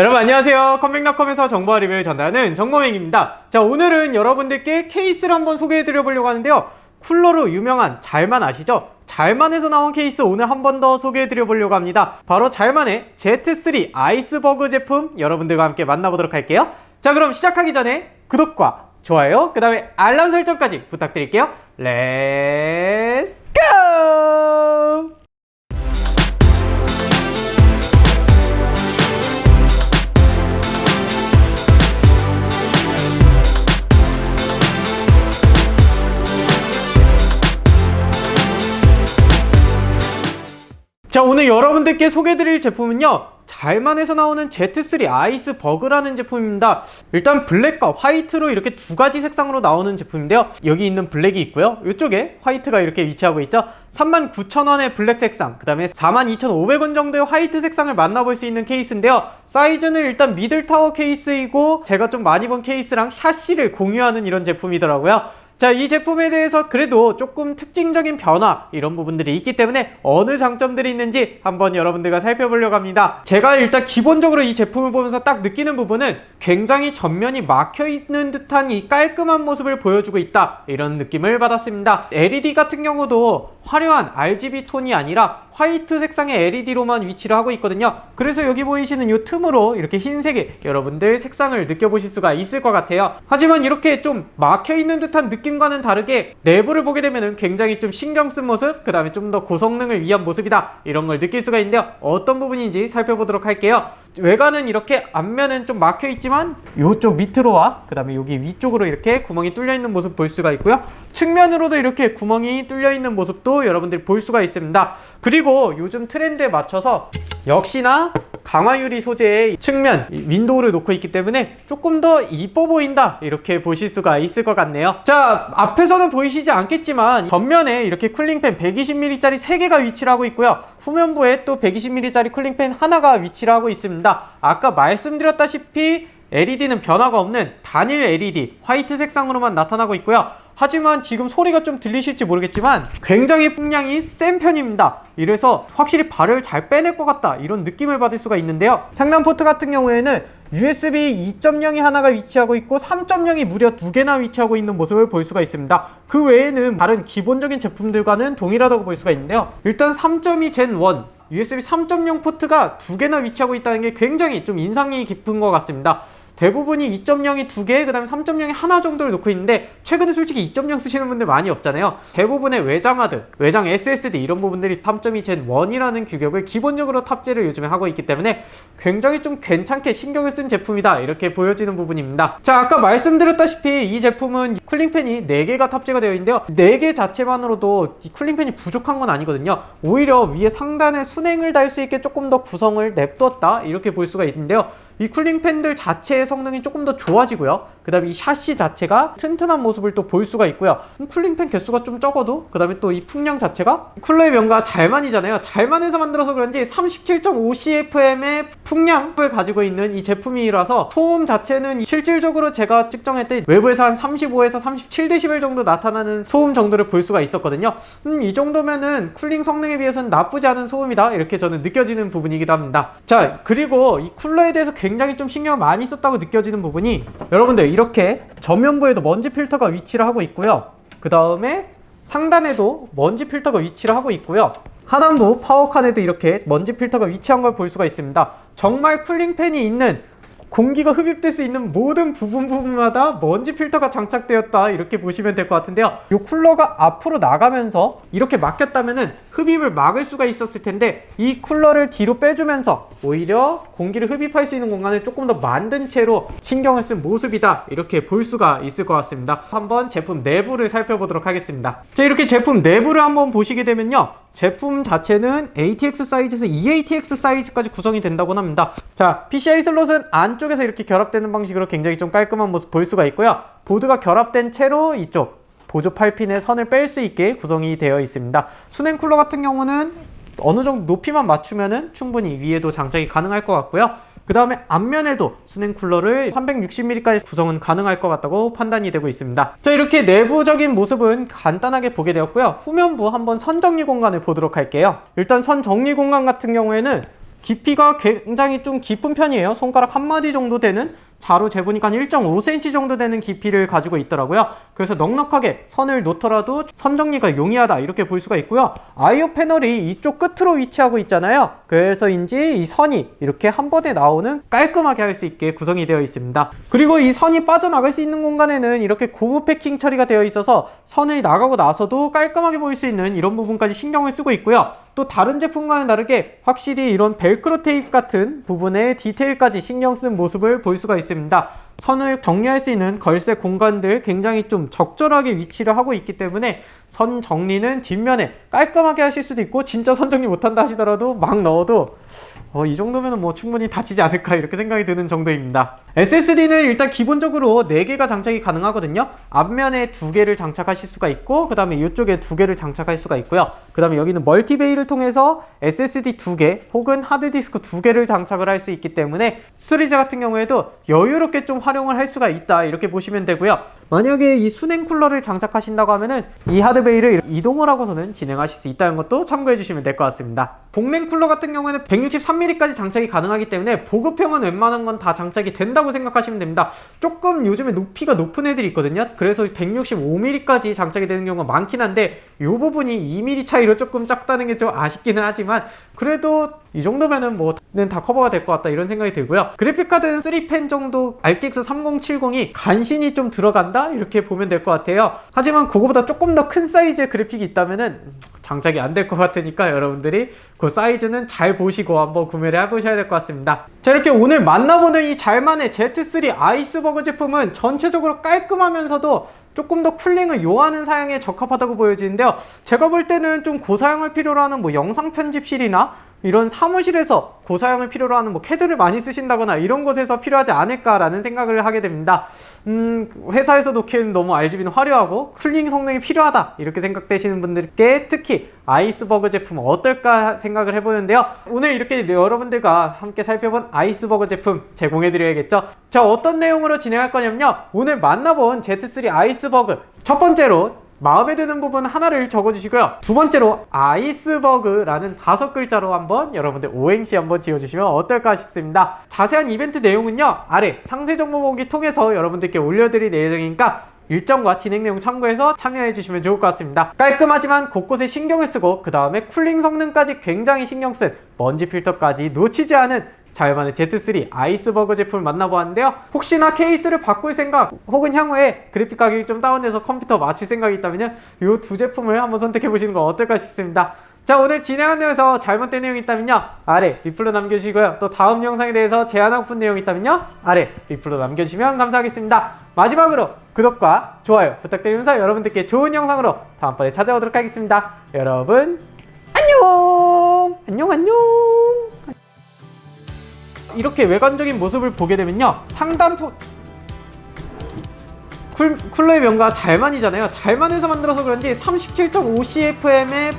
여러분 안녕하세요. 컴백닷컴에서 정보와 리뷰를 전달하는 정보맹입니다. 자, 오늘은 여러분들께 케이스를 한번 소개해드려 보려고 하는데요. 쿨러로 유명한 잘만 아시죠? 잘만에서 나온 케이스 오늘 한 번 더 소개해드려 보려고 합니다. 바로 잘만의 Z3 아이스버그 제품 여러분들과 함께 만나보도록 할게요. 자, 그럼 시작하기 전에 구독과 좋아요, 그 다음에 알람 설정까지 부탁드릴게요. 렛츠 고! 자, 오늘 여러분들께 소개해드릴 제품은요, 잘만에서 나오는 Z3 아이스버그라는 제품입니다. 일단 블랙과 화이트로 이렇게 두 가지 색상으로 나오는 제품인데요. 여기 있는 블랙이 있고요, 이쪽에 화이트가 이렇게 위치하고 있죠. 39,000원의 블랙 색상, 그 다음에 42,500원 정도의 화이트 색상을 만나볼 수 있는 케이스인데요. 사이즈는 일단 미들타워 케이스이고 제가 좀 많이 본 케이스랑 샤시를 공유하는 이런 제품이더라고요. 자, 이 제품에 대해서 그래도 조금 특징적인 변화 이런 부분들이 있기 때문에 어느 장점들이 있는지 한번 여러분들과 살펴보려고 합니다. 제가 일단 기본적으로 이 제품을 보면서 딱 느끼는 부분은 굉장히 전면이 막혀있는 듯한 이 깔끔한 모습을 보여주고 있다, 이런 느낌을 받았습니다. LED 같은 경우도 화려한 RGB 톤이 아니라 화이트 색상의 LED로만 위치를 하고 있거든요. 그래서 여기 보이시는 이 틈으로 이렇게 흰색의 여러분들 색상을 느껴보실 수가 있을 것 같아요. 하지만 이렇게 좀 막혀있는 듯한 느낌과는 다르게 내부를 보게 되면 굉장히 좀 신경 쓴 모습, 그 다음에 좀 더 고성능을 위한 모습이다, 이런 걸 느낄 수가 있는데요. 어떤 부분인지 살펴보도록 할게요. 외관은 이렇게 앞면은 좀 막혀있지만 이쪽 밑으로와 그 다음에 여기 위쪽으로 이렇게 구멍이 뚫려있는 모습 볼 수가 있고요. 측면으로도 이렇게 구멍이 뚫려있는 모습도 여러분들이 볼 수가 있습니다. 그리고 요즘 트렌드에 맞춰서 역시나 강화유리 소재의 측면 윈도우를 놓고 있기 때문에 조금 더 이뻐 보인다, 이렇게 보실 수가 있을 것 같네요. 자, 앞에서는 보이시지 않겠지만 겉면에 이렇게 쿨링팬 120mm짜리 3개가 위치를 하고 있고요. 후면부에 또 120mm짜리 쿨링팬 하나가 위치를 하고 있습니다. 아까 말씀드렸다시피 LED는 변화가 없는 단일 LED 화이트 색상으로만 나타나고 있고요. 하지만 지금 소리가 좀 들리실지 모르겠지만 굉장히 풍량이 센 편입니다. 이래서 확실히 발을 잘 빼낼 것 같다, 이런 느낌을 받을 수가 있는데요. 상단 포트 같은 경우에는 USB 2.0이 하나가 위치하고 있고 3.0이 무려 2개나 위치하고 있는 모습을 볼 수가 있습니다. 그 외에는 다른 기본적인 제품들과는 동일하다고 볼 수가 있는데요. 일단 3.2 Gen 1 USB 3.0 포트가 2개나 위치하고 있다는 게 굉장히 좀 인상이 깊은 것 같습니다. 대부분이 2.0이 2개, 그 다음에 3.0이 하나 정도를 놓고 있는데 최근에 솔직히 2.0 쓰시는 분들 많이 없잖아요. 대부분의 외장 하드, 외장 SSD 이런 부분들이 3.2 Gen 1이라는 규격을 기본적으로 탑재를 요즘에 하고 있기 때문에 굉장히 좀 괜찮게 신경을 쓴 제품이다, 이렇게 보여지는 부분입니다. 자, 아까 말씀드렸다시피 이 제품은 쿨링팬이 4개가 탑재가 되어 있는데요. 4개 자체만으로도 이 쿨링팬이 부족한 건 아니거든요. 오히려 위에 상단에 순행을 달 수 있게 조금 더 구성을 냅뒀다, 이렇게 볼 수가 있는데요. 이 쿨링팬들 자체의 성능이 조금 더 좋아지고요. 그 다음에 이 샤시 자체가 튼튼한 모습을 또 볼 수가 있고요. 쿨링팬 개수가 좀 적어도 그 다음에 또 이 풍량 자체가 쿨러의 명가 잘만이잖아요. 잘만에서 만들어서 그런지 37.5cfm의 풍량을 가지고 있는 이 제품이라서 소음 자체는 실질적으로 제가 측정했을 때 외부에서 한 35에서 37dB 정도 나타나는 소음 정도를 볼 수가 있었거든요. 이 정도면은 쿨링 성능에 비해서는 나쁘지 않은 소음이다, 이렇게 저는 느껴지는 부분이기도 합니다. 자, 그리고 이 쿨러에 대해서 굉장히 좀 신경을 많이 썼다고 느껴지는 부분이, 여러분들 이렇게 전면부에도 먼지 필터가 위치를 하고 있고요. 그 다음에 상단에도 먼지 필터가 위치를 하고 있고요. 하단부 파워칸에도 이렇게 먼지 필터가 위치한 걸 볼 수가 있습니다. 정말 쿨링팬이 있는, 공기가 흡입될 수 있는 모든 부분마다 먼지 필터가 장착되었다, 이렇게 보시면 될 것 같은데요. 이 쿨러가 앞으로 나가면서 이렇게 막혔다면은 흡입을 막을 수가 있었을 텐데 이 쿨러를 뒤로 빼주면서 오히려 공기를 흡입할 수 있는 공간을 조금 더 만든 채로 신경을 쓴 모습이다, 이렇게 볼 수가 있을 것 같습니다. 한번 제품 내부를 살펴보도록 하겠습니다. 자, 이렇게 제품 내부를 한번 보시게 되면요, 제품 자체는 ATX 사이즈에서 eATX 사이즈까지 구성이 된다고 합니다. 자, PCI 슬롯은 안쪽에서 이렇게 결합되는 방식으로 굉장히 좀 깔끔한 모습 볼 수가 있고요. 보드가 결합된 채로 이쪽 보조 8핀에 선을 뺄 수 있게 구성이 되어 있습니다. 수냉 쿨러 같은 경우는 어느 정도 높이만 맞추면은 충분히 위에도 장착이 가능할 것 같고요. 그 다음에 앞면에도 수냉 쿨러를 360mm까지 구성은 가능할 것 같다고 판단이 되고 있습니다. 자, 이렇게 내부적인 모습은 간단하게 보게 되었고요. 후면부 한번 선 정리 공간을 보도록 할게요. 일단 선 정리 공간 같은 경우에는 깊이가 굉장히 좀 깊은 편이에요. 손가락 한마디 정도 되는, 자로 재보니까 1.5cm 정도 되는 깊이를 가지고 있더라고요. 그래서 넉넉하게 선을 놓더라도 선 정리가 용이하다 이렇게 볼 수가 있고요. I/O 패널이 이쪽 끝으로 위치하고 있잖아요. 그래서인지 이 선이 이렇게 한 번에 나오는, 깔끔하게 할 수 있게 구성이 되어 있습니다. 그리고 이 선이 빠져나갈 수 있는 공간에는 이렇게 고무 패킹 처리가 되어 있어서 선을 나가고 나서도 깔끔하게 보일 수 있는 이런 부분까지 신경을 쓰고 있고요. 또 다른 제품과는 다르게 확실히 이런 벨크로 테이프 같은 부분에 디테일까지 신경 쓴 모습을 볼 수가 있습니다. 선을 정리할 수 있는 걸쇠 공간들 굉장히 좀 적절하게 위치를 하고 있기 때문에 선 정리는 뒷면에 깔끔하게 하실 수도 있고, 진짜 선 정리 못한다 하시더라도 막 넣어도 이 정도면 뭐 충분히 다치지 않을까 이렇게 생각이 드는 정도입니다. SSD는 일단 기본적으로 4개가 장착이 가능하거든요. 앞면에 2개를 장착하실 수가 있고, 그 다음에 이쪽에 2개를 장착할 수가 있고요. 그 다음에 여기는 멀티베이를 통해서 SSD 2개 혹은 하드디스크 2개를 장착을 할 수 있기 때문에 스토리지 같은 경우에도 여유롭게 좀 활용을 할 수가 있다 이렇게 보시면 되고요. 만약에 이 수냉 쿨러를 장착하신다고 하면은 이 하드베이를 이동을 하고서는 진행하실 수 있다는 것도 참고해 주시면 될 것 같습니다. 복냉 쿨러 같은 경우에는 163mm까지 장착이 가능하기 때문에 보급형은 웬만한 건 다 장착이 된다고 생각하시면 됩니다. 조금 요즘에 높이가 높은 애들이 있거든요. 그래서 165mm까지 장착이 되는 경우가 많긴 한데, 이 부분이 2mm 차이로 조금 작다는 게 좀 아쉽기는 하지만, 그래도 이 정도면은 뭐는 다 커버가 될 것 같다 이런 생각이 들고요. 그래픽카드는 3펜 정도 RTX 3070이 간신히 좀 들어간다 이렇게 보면 될 것 같아요. 하지만 그거보다 조금 더 큰 사이즈의 그래픽이 있다면은 장착이 안 될 것 같으니까 여러분들이 그 사이즈는 잘 보시고 한번 구매를 해보셔야 될 것 같습니다. 자, 이렇게 오늘 만나보는 이 잘만의 Z3 아이스버그 제품은 전체적으로 깔끔하면서도 조금 더 쿨링을 요하는 사양에 적합하다고 보여지는데요. 제가 볼 때는 좀 고사양을 필요로 하는 영상 편집실이나 이런 사무실에서 고사양을 필요로 하는 캐드를 많이 쓰신다거나 이런 곳에서 필요하지 않을까라는 생각을 하게 됩니다. 회사에서 놓기에는 너무 RGB는 화려하고 쿨링 성능이 필요하다 이렇게 생각되시는 분들께 특히 아이스버그 제품 어떨까 생각을 해보는데요. 오늘 이렇게 여러분들과 함께 살펴본 아이스버그 제품 제공해드려야겠죠. 자, 어떤 내용으로 진행할 거냐면요, 오늘 만나본 Z3 아이스버그, 첫 번째로 마음에 드는 부분 하나를 적어주시고요. 두 번째로 아이스버그라는 5글자로 한번 여러분들 오행시 한번 지어주시면 어떨까 싶습니다. 자세한 이벤트 내용은요, 아래 상세 정보 보기 통해서 여러분들께 올려드릴 예정이니까 일정과 진행 내용 참고해서 참여해주시면 좋을 것 같습니다. 깔끔하지만 곳곳에 신경을 쓰고 그 다음에 쿨링 성능까지 굉장히 신경 쓴 먼지 필터까지 놓치지 않은 자연만의 Z3 아이스버그 제품을 만나보았는데요. 혹시나 케이스를 바꿀 생각 혹은 향후에 그래픽 가격이 좀 다운돼서 컴퓨터 맞출 생각이 있다면 이 두 제품을 한번 선택해보시는 건 어떨까 싶습니다. 자, 오늘 진행한 내용에서 잘못된 내용이 있다면요, 아래 리플로 남겨주시고요. 또 다음 영상에 대해서 제안하고 싶은 내용이 있다면요, 아래 리플로 남겨주시면 감사하겠습니다. 마지막으로 구독과 좋아요 부탁드리면서 여러분들께 좋은 영상으로 다음번에 찾아오도록 하겠습니다. 여러분 안녕. 이렇게 외관적인 모습을 보게 되면요, 상단부 쿨러의 명가 잘만이잖아요. 잘만에서 만들어서 그런지 37.5 CFM의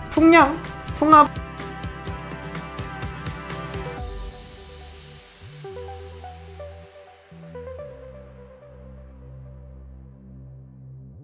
풍압